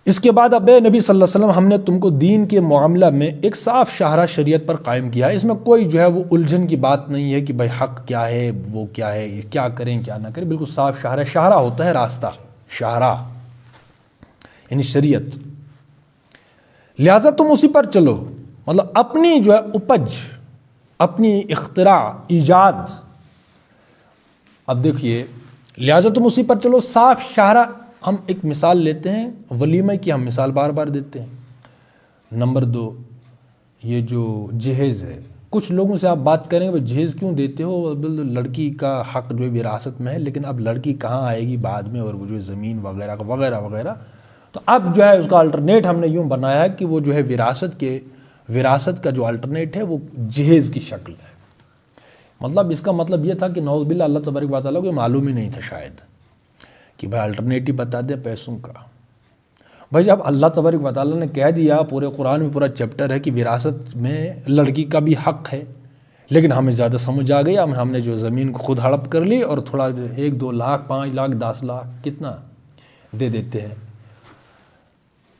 اس کے بعد اب نبی صلی اللہ علیہ وسلم ہم نے تم کو دین کے معاملہ میں ایک صاف شاہراہ شریعت پر قائم کیا ہے، اس میں کوئی جو ہے وہ الجھن کی بات نہیں ہے کہ بھائی حق کیا ہے، وہ کیا ہے، یہ کیا کریں کیا نہ کریں، بالکل صاف شاہراہ، شاہراہ ہوتا ہے راستہ، شاہراہ یعنی شریعت، لہٰذا تم اسی پر چلو، مطلب اپنی جو ہے اپج، اپنی اختراع، ایجاد، اب دیکھیے لہٰذا تم اسی پر چلو، صاف شاہراہ۔ ہم ایک مثال لیتے ہیں ولیمہ کی، ہم مثال بار بار دیتے ہیں۔ نمبر 2، یہ جو جہیز ہے، کچھ لوگوں سے آپ بات کریں کہ جہیز کیوں دیتے ہو، لڑکی کا حق جو ہے وراثت میں ہے، لیکن اب لڑکی کہاں آئے گی بعد میں، اور وہ جو زمین وغیرہ وغیرہ وغیرہ، تو اب جو ہے اس کا الٹرنیٹ ہم نے یوں بنایا ہے کہ وہ جو ہے وراثت کا جو الٹرنیٹ ہے وہ جہیز کی شکل ہے۔ مطلب اس کا مطلب یہ تھا کہ نعوذ باللہ اللہ تبارک و تعالیٰ کو معلوم ہی نہیں تھا شاید کہ بھائی الٹرنیٹو بتا دے پیسوں کا۔ بھائی جب اللہ تبارک و تعالیٰ نے کہہ دیا، پورے قرآن میں پورا چیپٹر ہے کہ وراثت میں لڑکی کا بھی حق ہے، لیکن ہمیں زیادہ سمجھ آ گیا، ہم نے جو زمین کو خود ہڑپ کر لی اور تھوڑا 1-2 لاکھ 5 لاکھ 10 لاکھ کتنا دے دیتے ہیں۔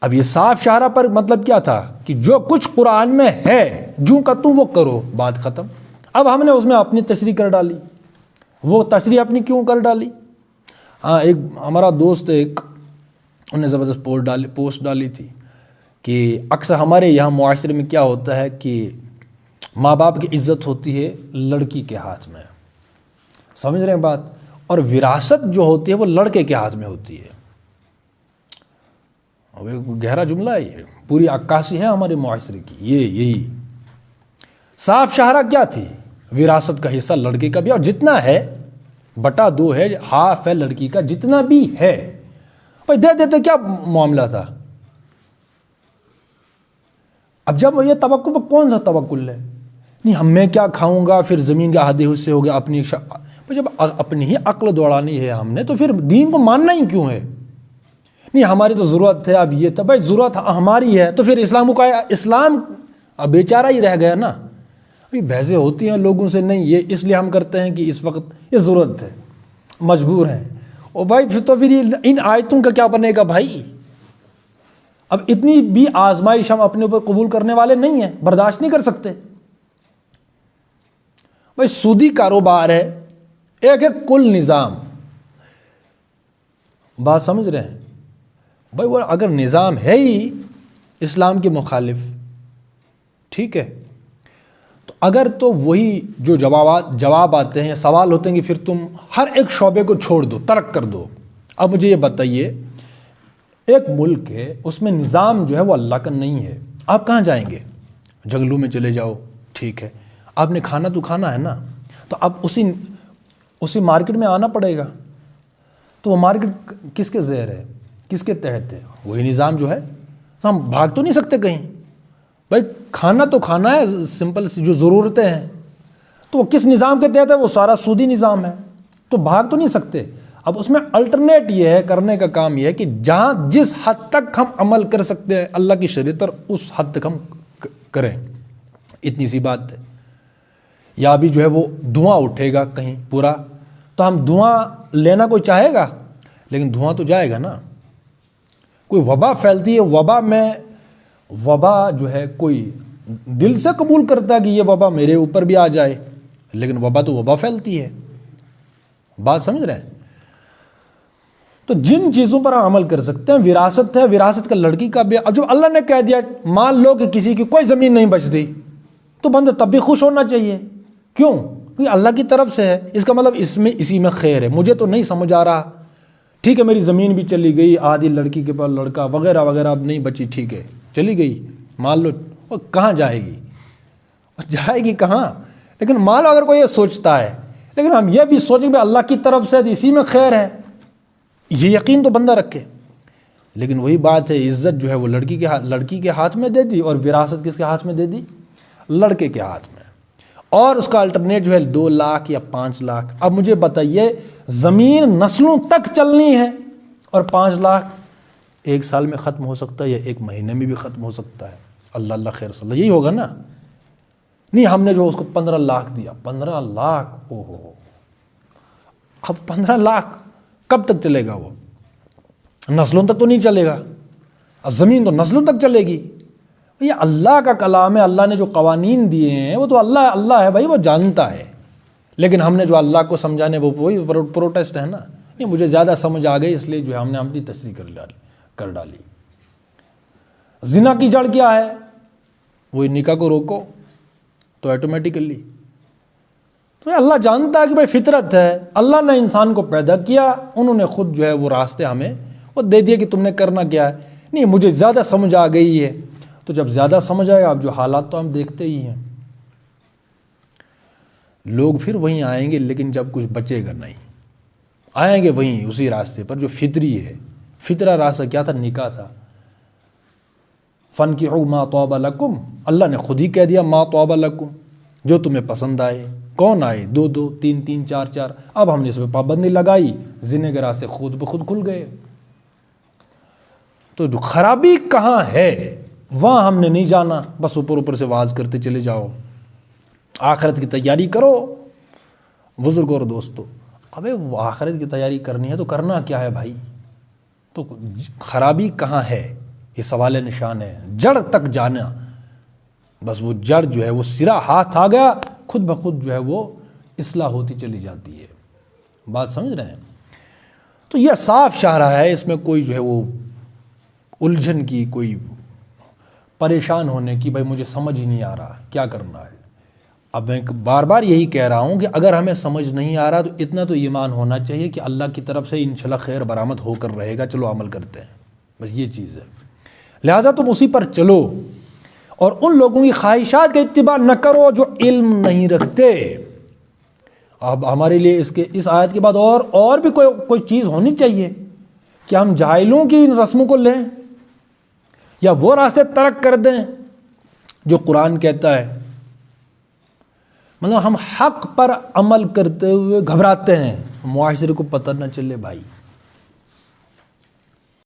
اب یہ صاف شاہراہ پر مطلب کیا تھا کہ جو کچھ قرآن میں ہے جو کا تم وہ کرو، بات ختم۔ اب ہم نے اس میں اپنی تشریح کر ڈالی، وہ تشریح اپنی کیوں کر ڈالی؟ ہاں، ایک ہمارا دوست انہوں نے زبردست پوسٹ ڈالی تھی کہ اکثر ہمارے یہاں معاشرے میں کیا ہوتا ہے کہ ماں باپ کی عزت ہوتی ہے لڑکی کے ہاتھ میں، سمجھ رہے ہیں بات، اور وراثت جو ہوتی ہے وہ لڑکے کے ہاتھ میں ہوتی ہے۔ اب ایک گہرا جملہ ہے، یہ پوری عکاسی ہے ہمارے معاشرے کی۔ یہی صاف شاہراہ کیا تھی؟ وراثت کا حصہ لڑکے کا بھی، اور جتنا ہے بٹا 2 ہے، ہاف ہے لڑکی کا، جتنا بھی ہے بھائی دے دیتے، کیا معاملہ تھا؟ اب جب یہ توکل پر کون سا توکل ہے؟ نہیں ہم میں کیا کھاؤں گا، پھر زمین کے آدھے حصے ہو گیا اپنی جب اپنی ہی عقل دوڑانی ہے ہم نے، تو پھر دین کو ماننا ہی کیوں ہے؟ نہیں ہماری تو ضرورت ہے، اب یہ تو بھائی ضرورت ہماری ہے، تو پھر اسلام کا اسلام اب بیچارہ ہی رہ گیا نا۔ ابھی بحثیں ہوتی ہیں لوگوں سے، نہیں یہ اس لیے ہم کرتے ہیں کہ اس وقت یہ ضرورت ہے، مجبور ہیں، اور بھائی پھر ان آیتوں کا کیا بنے گا بھائی؟ اب اتنی بھی آزمائش ہم اپنے اوپر قبول کرنے والے نہیں ہیں، برداشت نہیں کر سکتے۔ بھائی سودی کاروبار ہے، ایک کل نظام، بات سمجھ رہے ہیں بھائی؟ وہ اگر نظام ہے ہی اسلام کے مخالف، ٹھیک ہے، تو اگر تو وہی جو جواب آتے ہیں، سوال ہوتے ہیں کہ پھر تم ہر ایک شعبے کو چھوڑ دو، ترک کر دو۔ اب مجھے یہ بتائیے، ایک ملک ہے اس میں نظام جو ہے وہ اللہ کا نہیں ہے، آپ کہاں جائیں گے؟ جنگلوں میں چلے جاؤ، ٹھیک ہے، آپ نے کھانا تو کھانا ہے نا، تو اب اسی مارکیٹ میں آنا پڑے گا، تو وہ مارکیٹ کس کے زیر ہے، کس کے تحت ہے؟ وہی نظام جو ہے، تو ہم بھاگ تو نہیں سکتے کہیں۔ بھائی کھانا تو کھانا ہے، سمپل سی جو ضرورتیں ہیں، تو وہ کس نظام کے تحت ہے؟ وہ سارا سودی نظام ہے، تو بھاگ تو نہیں سکتے۔ اب اس میں الٹرنیٹ یہ ہے، کرنے کا کام یہ ہے کہ جہاں جس حد تک ہم عمل کر سکتے ہیں اللہ کی شریعت پر، اس حد تک ہم کریں، اتنی سی بات ہے۔ یا بھی جو ہے وہ دھواں اٹھے گا کہیں پورا، تو ہم دھواں لینا کوئی چاہے گا، لیکن دھواں تو جائے گا نا۔ کوئی وبا پھیلتی ہے، وبا جو ہے کوئی دل سے قبول کرتا ہے کہ یہ وبا میرے اوپر بھی آ جائے، لیکن وبا تو وبا پھیلتی ہے، بات سمجھ رہے ہیں؟ تو جن چیزوں پر ہم عمل کر سکتے ہیں، وراثت ہے، وراثت کا لڑکی کا بھی۔ اب جب اللہ نے کہہ دیا مان لو کہ کسی کی کوئی زمین نہیں بچتی، تو بندہ تب بھی خوش ہونا چاہیے۔ کیوں؟ کیونکہ اللہ کی طرف سے ہے، اس کا مطلب اسی میں خیر ہے۔ مجھے تو نہیں سمجھ آ رہا، ٹھیک ہے، میری زمین بھی چلی گئی، آدھی لڑکی کے پاس لڑکا وغیرہ وغیرہ اب نہیں بچی، ٹھیک ہے چلی گئی، مان لو، وہ کہاں جائے گی؟ جائے گی کہاں؟ لیکن مان لو اگر کوئی یہ سوچتا ہے، لیکن ہم یہ بھی سوچیں کہ اللہ کی طرف سے اسی میں خیر ہے، یہ یقین تو بندہ رکھے۔ لیکن وہی بات ہے، عزت جو ہے وہ لڑکی کے ہاتھ میں دے دی، اور وراثت کس کے ہاتھ میں دے دی؟ لڑکے کے ہاتھ میں، اور اس کا الٹرنیٹ جو ہے 2 لاکھ یا 5 لاکھ۔ اب مجھے بتائیے، زمین نسلوں تک چلنی ہے، اور 5 لاکھ 1 سال میں ختم ہو سکتا ہے، یا 1 مہینے میں بھی ختم ہو سکتا ہے، اللہ خیر صلی اللہ، یہی ہوگا نا؟ نہیں ہم نے جو اس کو 15 لاکھ دیا، 15 لاکھ، او ہو، اب 15 لاکھ کب تک چلے گا؟ وہ نسلوں تک تو نہیں چلے گا۔ اب زمین تو نسلوں تک چلے گی. یہ اللہ کا کلام ہے, اللہ نے جو قوانین دیے ہیں وہ تو اللہ ہے بھائی, وہ جانتا ہے. لیکن ہم نے جو اللہ کو سمجھانے وہ وہی پروٹیسٹ ہے نا. نہیں, مجھے زیادہ سمجھ آ گئی اس لیے جو ہے ہم نے اپنی تصریح کر ڈالی. زنا کی جڑ کیا ہے؟ وہی نکاح کو روکو تو آٹومیٹیکلی. تو اللہ جانتا ہے کہ بھائی فطرت ہے, اللہ نے انسان کو پیدا کیا, انہوں نے خود جو ہے وہ راستے ہمیں وہ دے دیے کہ تم نے کرنا کیا ہے. نہیں, مجھے زیادہ سمجھ آ گئی ہے. تو جب زیادہ سمجھ آئے, اب جو حالات تو ہم دیکھتے ہی ہیں, لوگ پھر وہیں آئیں گے, لیکن جب کچھ بچے گا نہیں, آئیں گے وہیں اسی راستے پر جو فطری ہے. فطرہ راستہ کیا تھا؟ نکاح تھا. فَانْكِحُوا مَا طَابَ لَكُمْ, اللہ نے خود ہی کہہ دیا مَا طَابَ لَكُمْ, جو تمہیں پسند آئے. کون آئے؟ 2 3 4 4. اب ہم نے اس پہ پابندی لگائی, زنے کے راستے خود بخود کھل گئے. تو جو خرابی کہاں ہے وہاں ہم نے نہیں جانا, بس اوپر سے واز کرتے چلے جاؤ. آخرت کی تیاری کرو بزرگوں اور دوستو. ابے وہ آخرت کی تیاری کرنی ہے تو کرنا کیا ہے بھائی؟ تو خرابی کہاں ہے یہ سوال نشان ہے. جڑ تک جانا, بس وہ جڑ جو ہے وہ سرا ہاتھ آ گیا, خود بخود جو ہے وہ اصلاح ہوتی چلی جاتی ہے. بات سمجھ رہے ہیں؟ تو یہ صاف شاہراہ ہے, اس میں کوئی جو ہے وہ الجھن کی, کوئی پریشان ہونے کی, بھائی مجھے سمجھ ہی نہیں آ رہا کیا کرنا ہے. اب میں بار بار یہی کہہ رہا ہوں کہ اگر ہمیں سمجھ نہیں آ رہا تو اتنا تو ایمان ہونا چاہیے کہ اللہ کی طرف سے انشاءاللہ خیر برآمد ہو کر رہے گا, چلو عمل کرتے ہیں, بس یہ چیز ہے. لہٰذا تم اسی پر چلو اور ان لوگوں کی خواہشات کا اتباع نہ کرو جو علم نہیں رکھتے. اب ہمارے لیے اس آیت کے بعد اور بھی کوئی چیز ہونی چاہیے کہ ہم جاہلوں کی ان رسموں کو لیں یا وہ راستے ترک کر دیں جو قرآن کہتا ہے. مطلب ہم حق پر عمل کرتے ہوئے گھبراتے ہیں, معاشرے کو پتہ نہ چلے بھائی.